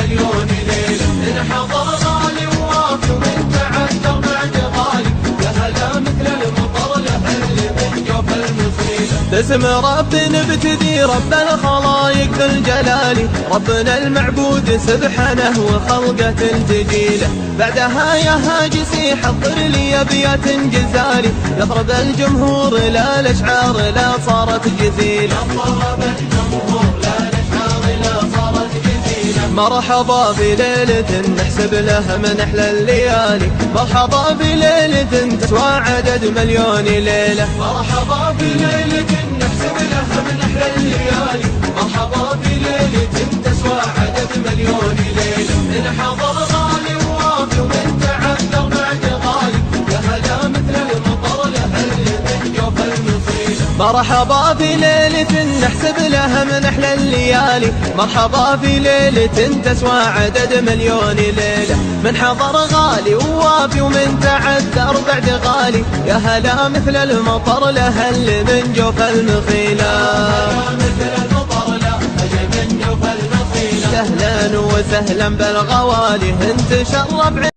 مليون ليلة. انحضر غالي ووافي ومن تعذر بعد غالي، يا هلا مثل المطر لهل من جوف المصيلة. باسم رب نبتدي رب الخلايق ذو الجلال، ربنا المعبود سبحانه وخلقة تجيله. بعدها يا هاجسي حضر لي ابيات جزالي، يضرب الجمهور لا الاشعار لا صارت جزيله. ضرب الجمهور لا الاشعار لا صارت جزيله. مرحبا بليلة نحسب لها من احلى الليالي، مرحبا بليلة تسوى عدد مليون ليلة. مرحبا بليلة نحسب لها من احلى الليالي، مرحبا بليلة تسوى عدد مليون ليلة. انحضر غالي ووافي ومن تعذر بعد غالي، يا هلا مثل المطر لهل من جوف المصيلة. مرحبا بليلة نحسب لها من احلى الليالي، مرحبا بليلة تسوى عدد مليون ليلة. من حضر غالي ووافي ومن تعذر بعد غالي، يا هلا مثل المطر لهل من جوف المخيلة. اهلا وسهلا بالغوالي انت شرب